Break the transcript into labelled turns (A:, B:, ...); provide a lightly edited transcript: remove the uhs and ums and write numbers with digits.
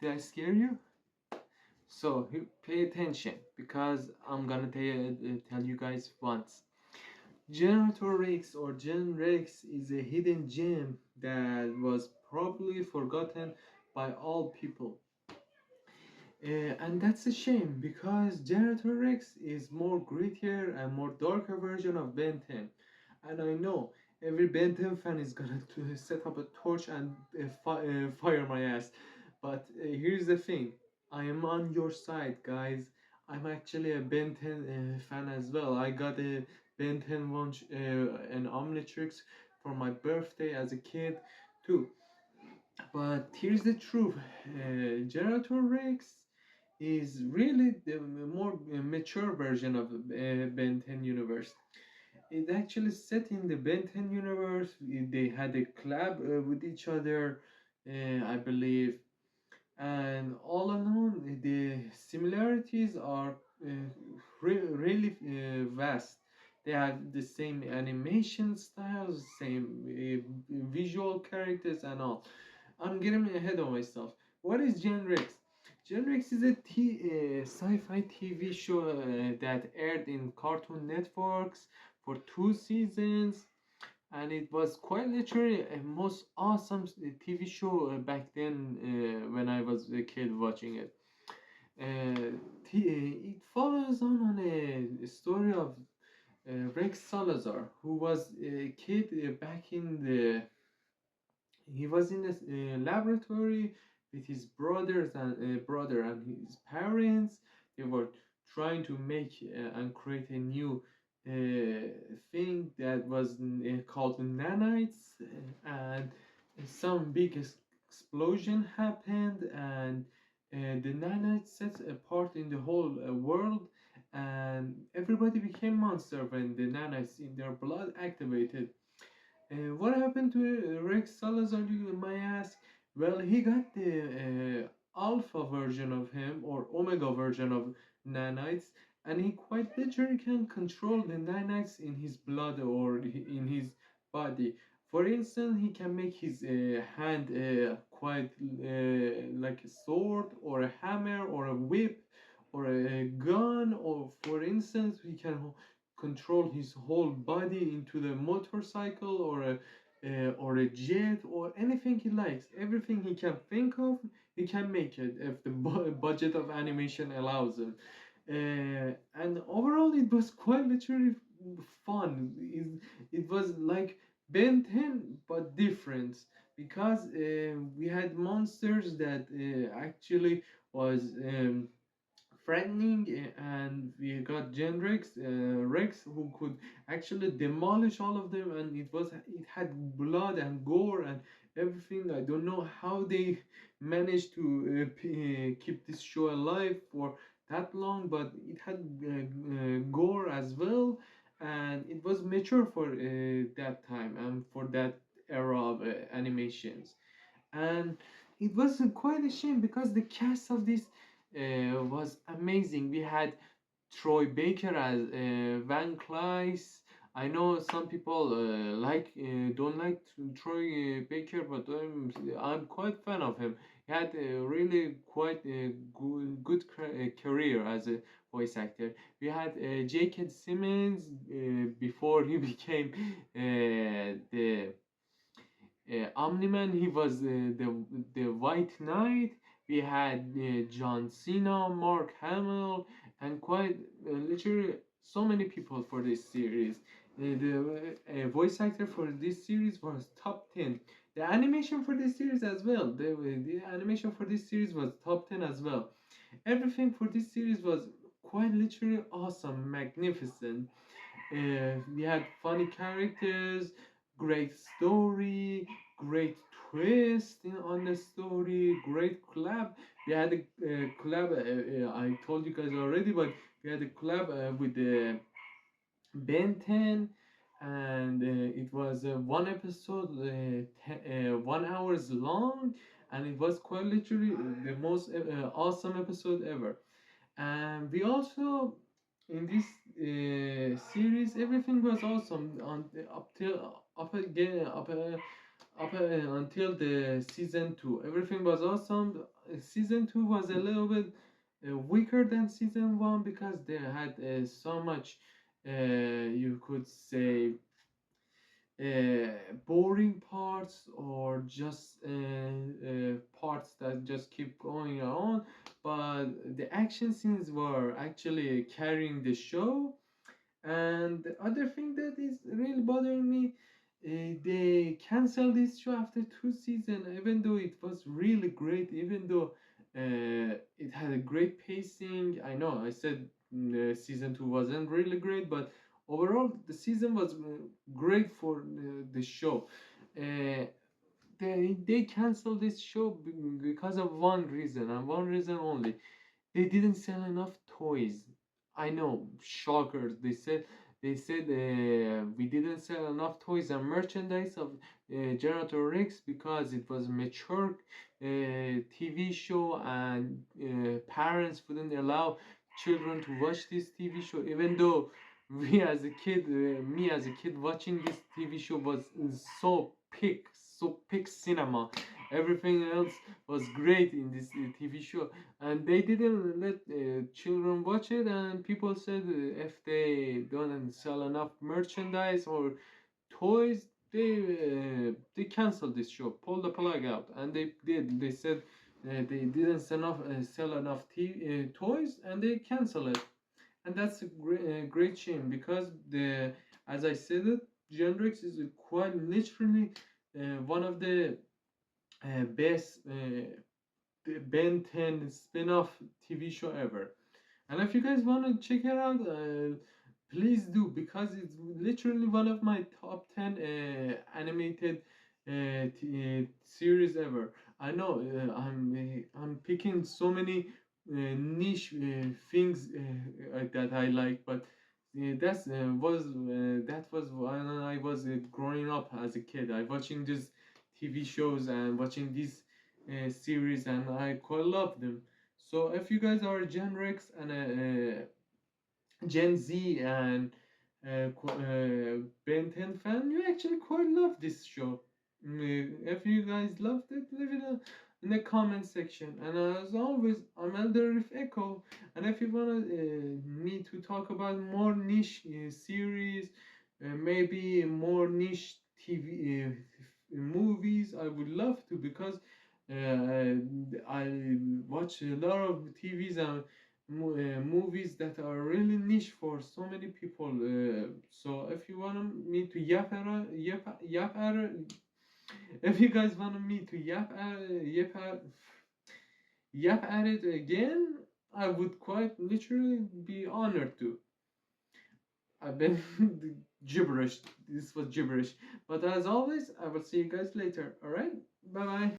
A: Did I scare you? So pay attention because I'm gonna tell you guys once. Generator Rex or Gen Rex is a hidden gem that was probably forgotten by all people. And that's a shame because Generator Rex is more grittier and more darker version of Ben 10. And I know every Ben 10 fan is gonna set up a torch and fire my ass. But here's the thing, I am on your side, guys. I'm actually a Ben 10 fan as well. I got a Ben 10 launch an Omnitrix for my birthday as a kid too. But here's the truth, Generator Rex is really the more mature version of Ben 10 universe. It actually set in the Ben 10 universe. They had a collab with each other, I believe, and all in all, the similarities are really vast. They have the same animation styles, same visual characters, and all. I'm getting ahead of myself. What is Gen Rex? Gen Rex is a sci-fi TV show that aired in Cartoon Networks for 2 seasons, and it was quite literally a most awesome TV show back then when I was a kid watching it. It follows on a story of Rex Salazar, who was a kid back in the he was in a laboratory with his brothers and brother and his parents. They were trying to make and create a new thing that was called nanites, and some big explosion happened, and the nanites set apart in the whole world, and everybody became monster when the nanites in their blood activated. What happened to Rex Salazar, you might ask? Well, he got the alpha version of him or omega version of nanites, and he quite literally can control the nanites in his blood or in his body. For instance, he can make his hand quite like a sword or a hammer or a whip or a gun, or for instance, he can control his whole body into the motorcycle or a jet or anything he likes. Everything he can think of, he can make it if the budget of animation allows him. And overall, it was quite literally fun. It was like Ben 10 but different because we had monsters that actually was threatening, and we got Gen Rex, Rex who could actually demolish all of them, and it had blood and gore and everything. I don't know how they managed to keep this show alive for that long, but it had gore as well, and it was mature for that time and for that era of animations. And it was quite a shame because the cast of this was amazing. We had Troy Baker as Van Clyce. I know some people don't like Troy Baker, but I'm quite fan of him. He had a really quite a good career as a voice actor. We had J.K. Simmons before he became the Omni-Man. He was the White Knight. We had John Cena, Mark Hamill, and quite literally so many people for this series. The voice actor for this series was top 10. The animation for this series as well. The animation for this series was top 10 as well. Everything for this series was quite literally awesome, magnificent. We had funny characters, great story, great twist on the story, great collab. We had a collab. I told you guys already, but we had a collab with the Ben 10, and it was one episode, 1 hours long, and it was quite literally the most awesome episode ever. And we also in this series everything was awesome on up till up again up up until the season 2. Everything was awesome. Season 2 was a little bit weaker than season 1 because they had so much, you could say, boring parts, or just parts that just keep going on. But the action scenes were actually carrying the show. And the other thing that is really bothering me, they canceled this show after 2 seasons, even though it was really great, even though it had a great pacing. I know I said season 2 wasn't really great, but overall the season was great for the show. Uh, they canceled this show because of one reason, and one reason only. They didn't sell enough toys. I know, shockers. They said we didn't sell enough toys and merchandise of Generator Rex because it was a mature TV show, and parents wouldn't allow children to watch this TV show. Even though me as a kid watching this TV show was so peak cinema. Everything else was great in this TV show, and they didn't let children watch it. And people said if they don't sell enough merchandise or toys, they canceled this show, pulled the plug out. And they did. They said they didn't sell enough toys, and they canceled it. And that's a great shame, because the as I said it, Genrex is quite literally one of the best the Ben 10 spin-off TV show ever. And if you guys want to check it out, please do, because it's literally one of my top 10 animated series ever. I know I'm picking so many niche things that I like, but that was when I was growing up as a kid. I watching these TV shows and watching these series, and I quite love them. So if you guys are Gen Rex and Gen Z and Ben 10 fan, you actually quite love this show. If you guys loved it, leave it in the comment section. And as always, I'm Elder Riff Echo. And if you want me to talk about more niche series, maybe more niche TV movies, I would love to, because I watch a lot of TVs and movies that are really niche for so many people. So if you want me to if you guys want me to yap at it again, I would quite literally be honored to. I've been gibberish. This was gibberish. But as always, I will see you guys later. All right. Bye bye.